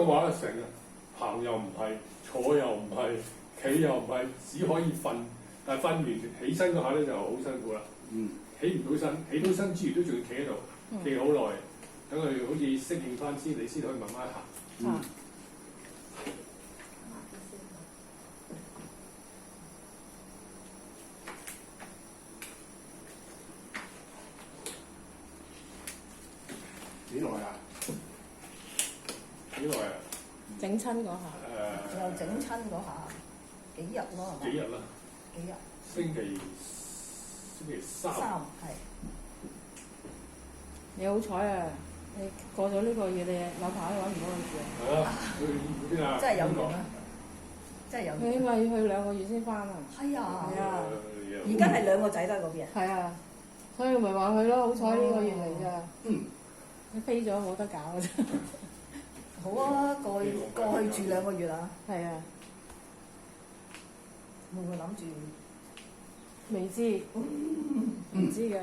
嘅話咧，成日行又唔係，坐又唔係，企又唔係，只可以瞓。但係瞓完起身嗰下咧就好辛苦啦。起唔到身，起到身之餘都仲要企喺度，企好耐，等佢好似適應翻先，你先可以慢慢行。幾耐啊？幾耐啊？整親嗰下。又整親嗰下，幾日咯？幾日啦？幾日？星期三。係。你好彩啊！你過咗呢個月，你樓下都揾唔到佢住啊！係啊，去邊啊？真係有緣啊！真係有緣。佢起碼要去2個月先翻啊！係啊！係啊！而家係2個仔都喺嗰邊。係啊！所以咪話佢咯，好彩呢個月嚟㗎。你飛咗冇得搞㗎啫。好啊，過去住2個月啊！係啊！會唔會諗住？未知，唔知㗎。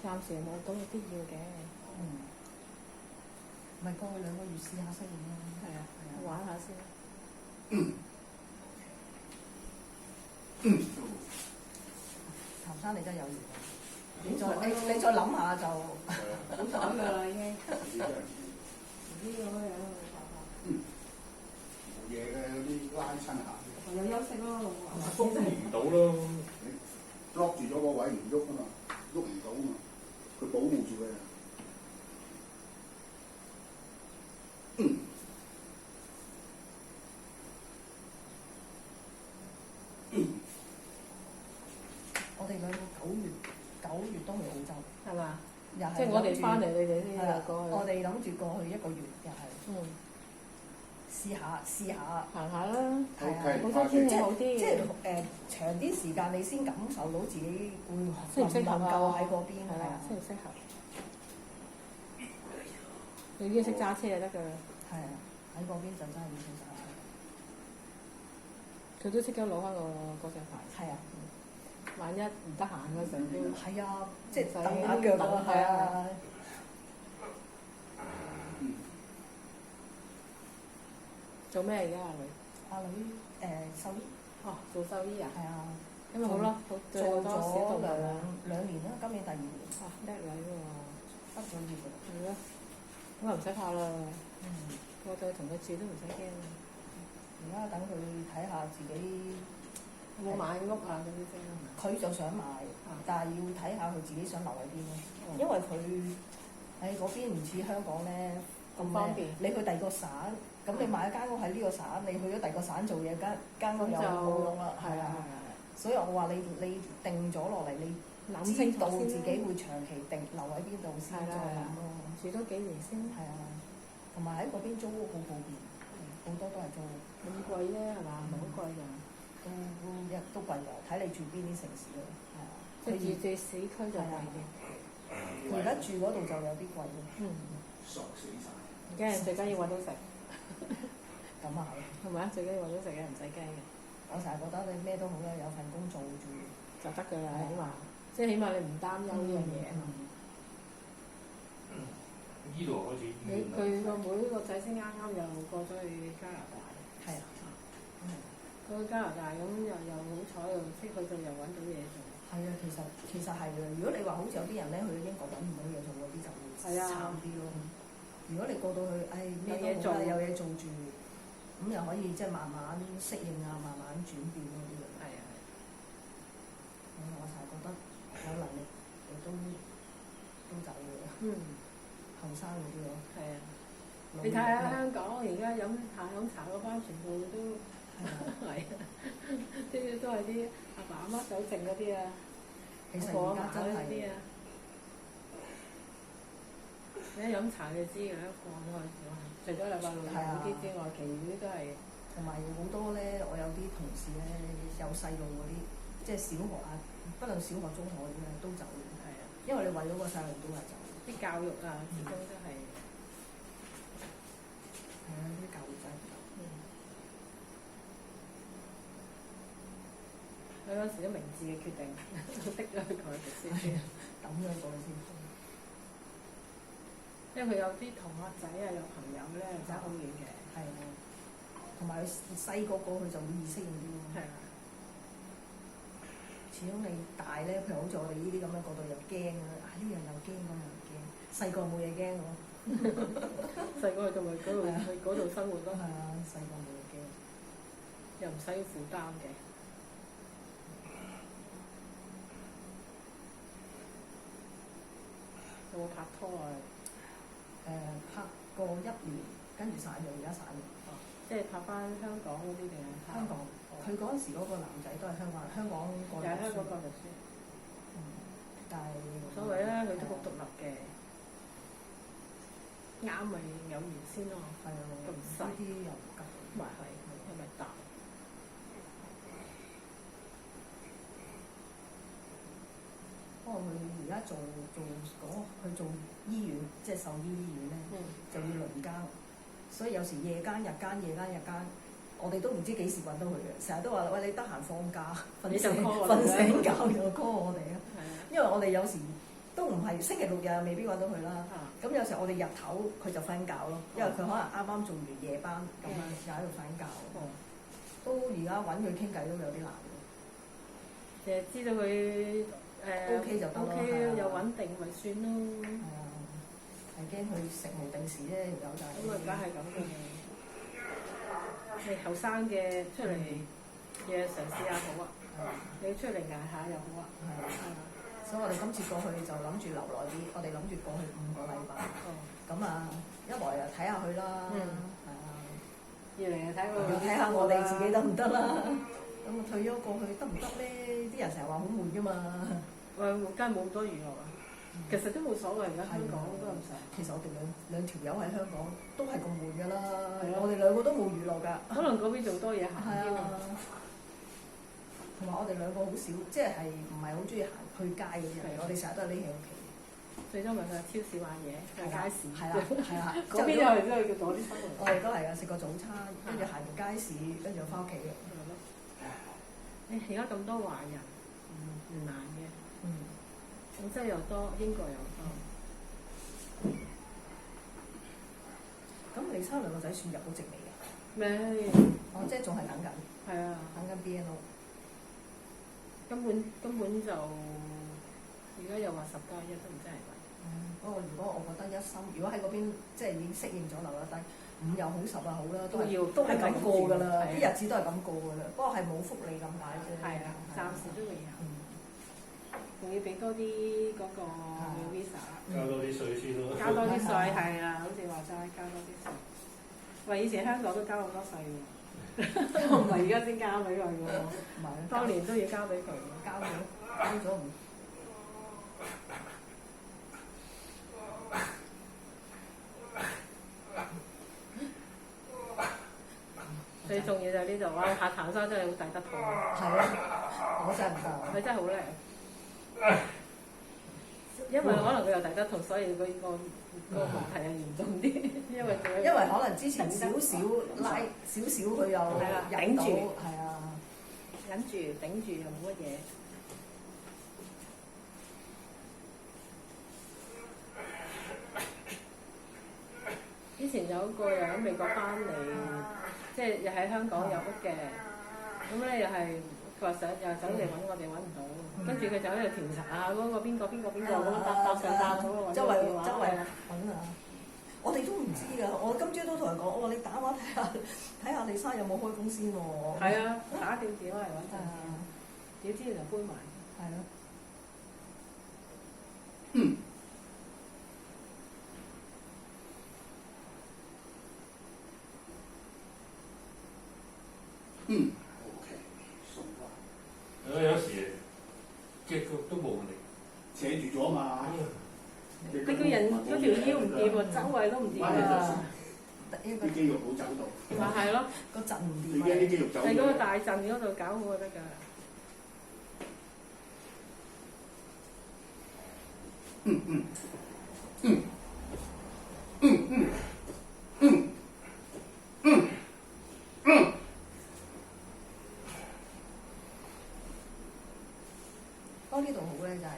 暫時冇咁嘅必要嘅。咪過去2個月試下適應咯。係啊，玩下先。譚生你真係有緣啊！你再諗下就好彩㗎啦已經。呢個可以冇辦法。冇嘢嘅，有啲拉親下。有休息咯，封唔到咯。lock 住咗個位唔喐啊嘛，喐唔到啊嘛，佢保護住佢啊。我哋兩個9月都去澳洲，係嘛？又係即係我哋翻嚟，你哋先係過去。我哋諗住過去1個月，又係。試下行下啦，係啊，好多天氣好啲。即係長啲時間，你先感受到自己會適唔適合夠喺嗰邊，係啊，適唔適合？你要識揸車就得㗎。係啊，喺嗰邊就真係要識揸車。佢都即刻攞翻個國際牌。係啊，萬一唔得閒嗰陣都係啊，即係蹬下腳咯，係啊。做咩而家阿女？阿女獸醫。哦，做獸醫啊？係啊。咁咪好咯，做咗兩年啦，今年第2年。哇，叻女喎！畢咗業㗎。係咯，咁啊唔使怕啦。過到同佢住都唔使驚。而家等佢睇下自己有冇買屋啊嗰啲先。佢就想買，但係要睇下佢自己想留喺邊咯。因為佢喺嗰邊唔似香港咧咁方便。你去第二個省，咁你買一間屋喺呢個省，你去咗第二個省做嘢，間屋又冇用啦。係啊，所以我話你定咗落嚟，你諗清知道自己會長期留喺邊度先再諗咯。住多幾年先。係啊，同埋喺嗰邊租屋好普遍，好多都係租屋。咁貴啫係嘛？唔係好貴㗎。都貴㗎，睇你住邊啲城市咯。係啊，即係住市區就貴啲。佢而家住嗰度就有啲貴咯。索死晒。而家最緊要揾到食。咁啊係咪啊？最緊要揾到食嘅，唔使驚嘅。我成日覺得你咩都好啦，有份工做住就得㗎啦，起碼即係起碼你唔擔憂呢樣嘢。呢度開始。佢個妹個仔先啱啱又過咗去加拿大。係啊。過去加拿大咁又好彩又識佢就又揾到嘢做。係啊，其實係嘅。如果你話好似有啲人咧去英國揾唔到嘢做嗰啲就會慘啲咯。如果你過到去，咩都好啦，有嘢做住，咁又可以即係慢慢適應啊，慢慢轉變嗰啲咯。係啊。我成日覺得有能力你都走嘅。後生嗰啲咯。係啊。你睇下香港而家飲茶嗰班全部都係啊，啲都係啲阿爸阿媽走剩嗰啲啊，其實而家真係啲啊。你一飲茶你知㗎，一過咗去除咗禮拜六嗰啲之外，其餘啲都係。同埋好多咧，我有啲同事咧有細路嗰啲，即係小學啊，不論小學、中學嗰啲咧都走。係啊。因為你為咗個細路都係走。啲教育啊，始終都係。係啊，啲教育真係。佢嗰時都明智嘅決定，逼咗佢過去讀書，抌咗過去先。因為佢有啲同學仔啊，有朋友咧爭好遠嘅。係啊，同埋佢細個過去就會意識嗰啲咯。係啊。始終你大咧，譬如好似我哋呢啲咁樣過到又驚啊！呢樣又驚，嗰樣又驚。細個冇嘢驚喎。細個去到咪嗰度生活咯。係啊，細個冇嘢驚，又唔使負擔嘅。有冇拍拖啊？拍過1年，跟住散咗，而家散咗。即係拍翻香港嗰啲定係香港？佢嗰陣時嗰個男仔都係香港人，香港過嚟讀書。又係香港過嚟讀書。但係冇所謂啦，佢都好獨立嘅。啱咪有緣先咯。係啊，咁細呢啲又唔急。咪係咪大？不過佢而家做去做醫院，即係獸醫醫院咧，就要輪更，所以有時夜間、日間、我哋都唔知幾時揾到佢嘅，成日都話喂，你得閒放假，瞓醒覺就 call 我哋啊。因為我哋有時都唔係星期六日未必揾到佢啦。咁有時我哋日頭佢就瞓覺咯，因為佢可能啱啱做完夜班咁樣，又喺度瞓覺。都而家揾佢傾偈都有啲難嘅。淨係知道佢OK 就得咯，又穩定咪算咯。係啊，係驚佢食無定時啫，有就係。咁啊，梗係咁嘅。你後生嘅出嚟嘢嘗試下好啊，你出嚟捱下又好啊。係啊。所以我哋今次過去就諗住留耐啲，我哋諗住過去5個禮拜。咁啊，一來又睇下佢啦，係啊。二嚟又睇下我哋自己得唔得啦。咁啊，退咗過去得唔得咧？啲人成日話好悶㗎嘛。喂，梗係冇咁多娛樂啊。其實都冇所謂，而家香港都咁成。其實我哋兩條友喺香港都係咁悶㗎啦。我哋兩個都冇娛樂㗎。可能嗰邊做多嘢行啲啊。同埋我哋兩個好少，即係唔係好中意行去街嗰啲人。我哋成日都係匿喺屋企。最多咪去超市買嘢，去街市。係啦。嗰邊又係都係叫攞啲生活。我哋都係啊，食個早餐，跟住行完街市，跟住翻屋企嘅。而家咁多華人，唔難嘅。澳洲又多，英國又多。咁李生兩個仔算入到籍未㗎？未。即係仲係等緊。係啊。等緊 BNO。根本就而家又話10+1都唔真係貴。不過如果我覺得如果喺嗰邊即係已經適應咗留得低，5又好10又好啦，都係咁過㗎啦，啲日子都係咁過㗎啦。不過係冇福利咁解啫。係啊，暫時都未有。仲要俾多啲嗰個 visa。交多啲稅先咯。交多啲稅係啊，好似話齋交多啲稅。喂，以前香港都交好多稅喎，唔係而家先交俾佢喎。唔係，當年都要交俾佢，交咗唔。最重要就係呢度，哇！下譚生真係好抵得痛。係啊，我真係唔得。佢真係好叻。因為可能佢又抵得痛，所以佢個問題係嚴重啲。因為可能之前少少佢又頂住，係啊，忍住頂住又冇乜嘢。之前有個又喺美國翻嚟，即係又喺香港有屋嘅，咁咧又係佢話又走嚟揾我哋揾唔到，跟住佢就喺度調查嗰個邊個咁搭上搭咁啊，周圍揾啊！我哋都唔知㗎，我今朝都同人講，我話你打電話睇下李生有冇開工先喎。係啊，打電話嚟揾陣，點知就搬埋。係咯。OK，送翻。有時隻腳都冇力，扯住咗嘛。你個人嗰條腰唔掂喎，周圍都唔掂啊！啲肌肉冇走到。咪係咯，個陣唔掂。你驚啲肌肉走？喺嗰個大陣嗰度搞好就得㗎。呢度好咧，就係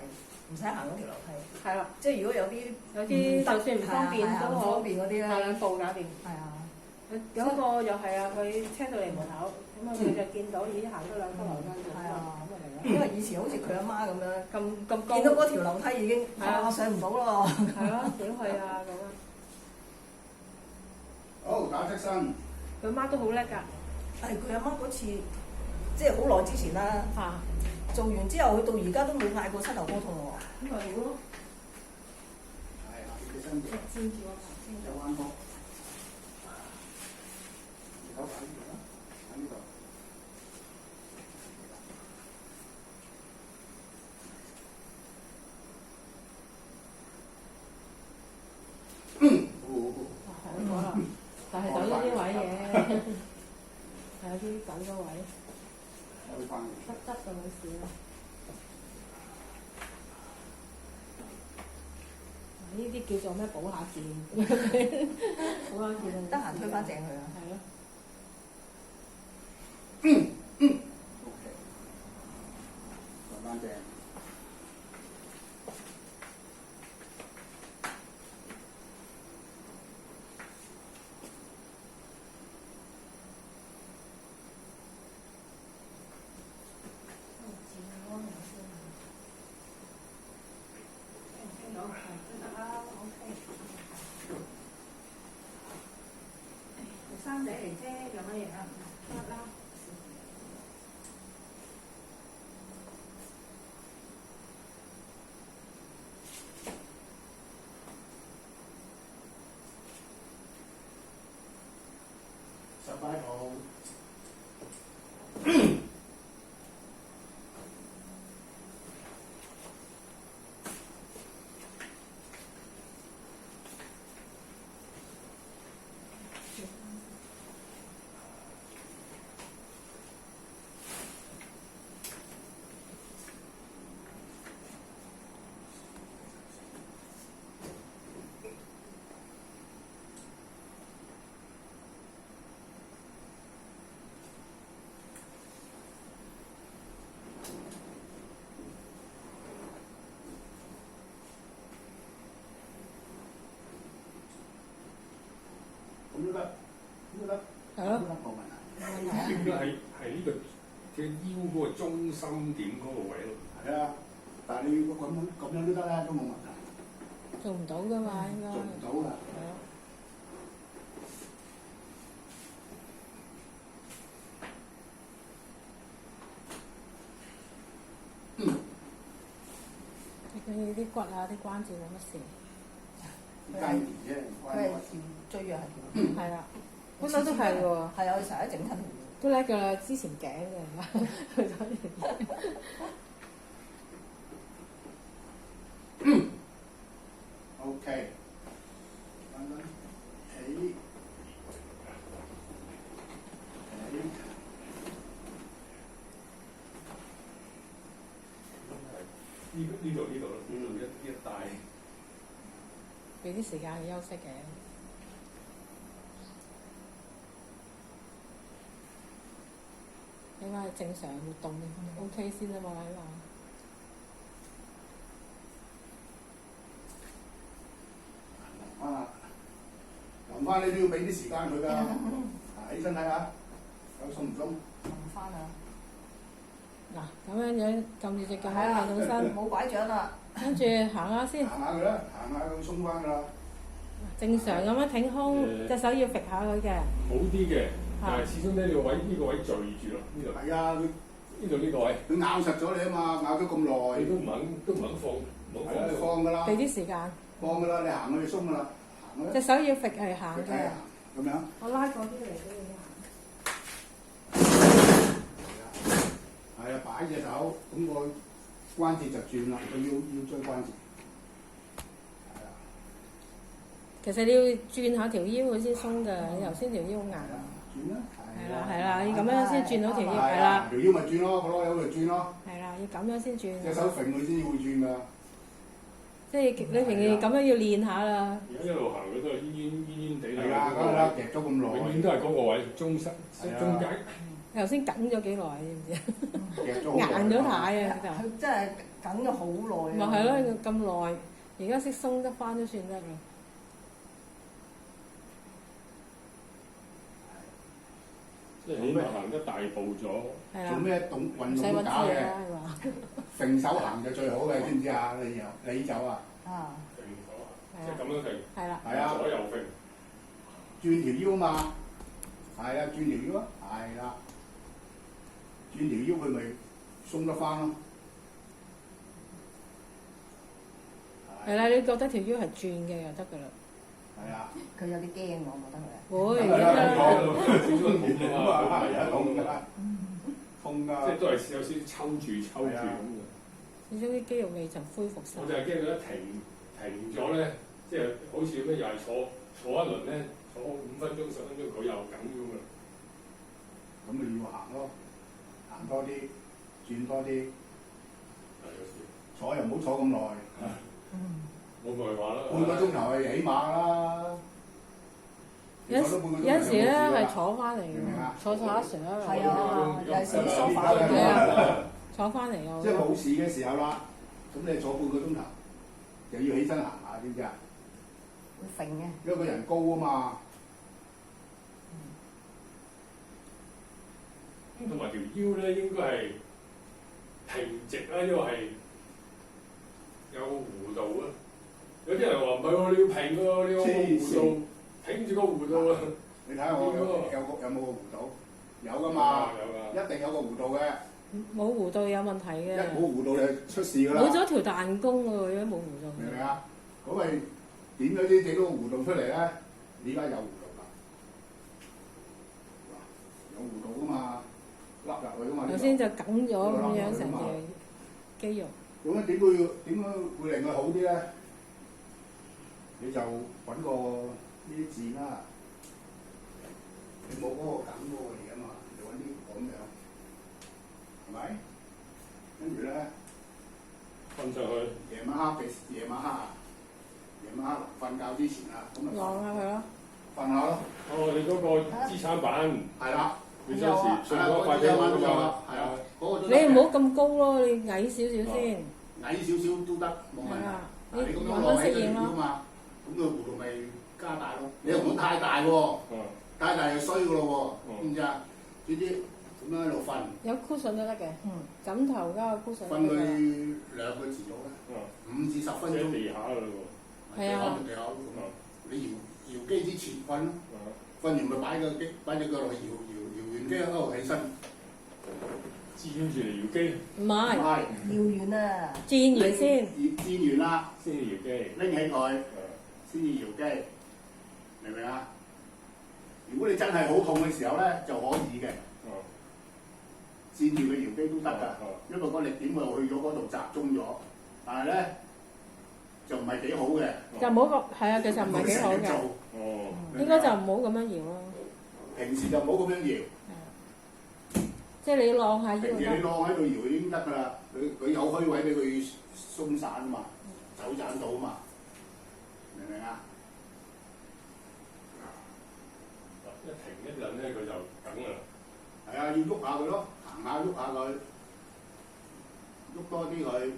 唔使行嗰條樓梯。係啦，即係如果有啲就算唔方便都好，方便嗰啲咧，係兩步搞掂。係啊，有一個又係啊，佢車到嚟門口，咁啊佢就見到已經行咗2級樓梯咗，係啊，咁啊嚟啦。因為以前好似佢阿媽咁樣，咁高，見到嗰條樓梯已經上唔到咯。係咯，點去啊咁啊？好打側身。佢媽都好叻㗎。係佢阿媽嗰次，即係好耐之前啦。做完之後，佢到而家都冇嗌過膝頭哥痛喎。咁咪好咯。係啊，你身體先至我先有彎曲。你手擺呢度啦，喺呢度。好啦，但係走咗啲位嘅，係有啲走咗位，執就冇事啦。呢啲叫做咩補下健，補下健得閒推翻正佢啊！係咯。OK， 推翻正。生仔嚟啫，有乜嘢啊？得啦。15號。咁都得，咁都得，係咯，冇問題。應該係呢個嘅腰嗰個中心點嗰個位咯。係啊，但係你如果咁樣都得啦，都冇問題。做唔到㗎嘛，應該。做唔到㗎。係咯。佢啲骨啊、啲關節冇乜事。雞年啫，唔關佢係我條椎啊，係條。係啦，本身都係喎。係啊，佢成日整親條。都叻㗎啦，之前頸嘅，佢睇OK，慢慢起，呢度咯，一帶。俾啲時間佢休息嘅。起碼係正常活動，OK 先啊嘛，起碼。臨翻你都要俾啲時間佢㗎，起身睇下，有鬆唔鬆？唔翻啊！嗱，咁樣撳住隻腳喺下到身，冇拐杖啦。跟住行下先。行下佢啦，行下佢鬆翻㗎啦。正常咁樣挺胸，隻手要揈下佢嘅。好啲嘅，但係始終呢個位聚住咯，呢度。係啊，呢個位。佢咬實咗你啊嘛，咬咗咁耐。你都唔肯放，係啊，你放㗎啦。俾啲時間。放㗎啦，你行佢就鬆㗎啦，行啦。隻手要揈係行嘅。咁樣。我拉過啲嚟俾你行。係啊，擺隻手，咁個關節就轉啦，佢要追關節。其實你要轉下條腰佢先鬆㗎，你頭先條腰硬。轉啦。係啦，要咁樣先轉到條腰，係啦。條腰咪轉咯，個籮柚咪轉咯。係啦，要咁樣先轉。隻手揈佢先會轉㗎。即係你平時咁樣要練下啦。而家一路行佢都係冤地啦。係啊，梗係啦，夾咗咁耐。永遠都係嗰個位中間。頭先緊咗幾耐，知唔知啊？夾咗好耐硬咗太啊！就佢真係緊咗好耐。咪係咯，咁耐，而家識鬆得翻都算得啦。即係起碼行一大步咗。係啦。做咩動運唔使揾動都搞嘅，車啦，係嘛？揈手行就最好嘅，知唔知啊？你走啊？啊！揈咗啊！即係咁樣揈。係啦。係啊，左右揈。轉條腰嘛，係啊，轉條腰啊，係啦，轉條腰佢咪鬆得翻咯。係啦，你覺得條腰係轉嘅就得㗎啦。係啊。佢有啲驚我覺得佢。會，少少痛啊嘛，係啊，痛㗎，痛㗎。即係都係有少少抽住咁嘅。始終啲肌肉未曾恢復晒。我就係驚佢一停咗咧，即係好似咩又係坐一輪咧，坐5分鐘10分鐘佢又緊咁啊！咁咪要行咯，行多啲，轉多啲。係有時坐又唔好坐咁耐。冇咪話啦。半個鐘頭係起碼啦。有時咧係坐翻嚟嘅，坐下成啊。係啊，有時梳化嚟係嘅。啊，坐翻嚟啊。即係冇事嘅時候啦，咁你坐半個鐘頭，就要起身行下，知唔知啊？會揈嘅。因為個人高啊嘛。咁同埋條腰咧應該係平直啦，因為係有個弧度啊。有啲人話唔係喎，你要平喎，你有個弧度，挺住個弧度啊！你睇下我有冇個弧度？有㗎嘛，有㗎，一定有個弧度嘅。冇弧度有問題嘅。一冇弧度就出事㗎啦。冇咗條彈弓喎，如果冇弧度。明唔明啊？咁咪點樣先整到個弧度出嚟咧？你而家有弧度㗎，有弧度㗎嘛，凹入去㗎嘛。頭先就緊咗咁樣成隻肌肉。咁樣點樣會令佢好啲咧？你就揾個呢啲字啦，你冇嗰個緊嗰個嚟啊嘛，你揾啲咁樣，係咪？跟住咧，瞓上去。夜晚黑臨瞓覺之前啊，咁咪晾下佢咯。瞓下咯。哦，你嗰個支撐板係啦，你將時順嗰塊肌肉㗎嘛，係啊，嗰個都你唔好咁高咯，你矮少少先。矮少少都得，冇問題。係啊，你咁樣慢慢適應咯。嘛，咁個弧度咪加大咯。你又唔好太大喎，太大就衰噶咯喎，知唔知啊？呢啲咁樣喺度瞓，有 cushion 都得嘅，枕頭加個 cushion 都瞓得嘅。佢2個字左啦，5至10分鐘。喺地下㗎嘞喎。係啊。地下你搖機之前瞓咯，瞓完咪擺隻腳落去搖完機喺度起身。佔住嚟搖機。唔係。搖完啊！轉完先。轉完啦，先至搖機。拎起佢，先至搖機，明唔明啊？如果你真係好痛嘅時候咧，就可以嘅。轉住佢搖機都得㗎，因為個力點會去咗嗰度集中咗，但係咧就唔係幾好嘅。就唔好個係啊，其實唔係幾好嘅。哦。應該就唔好咁樣搖咯。平時就唔好咁樣搖。即係你晾下腰平時你晾喺度搖已經得㗎啦，佢有虛位俾佢鬆散啊嘛，走盞到啊嘛，明唔明啊？一停一陣咧，佢就梗㗎啦。係啊，要喐下佢咯，行下喐下佢，喐多啲佢。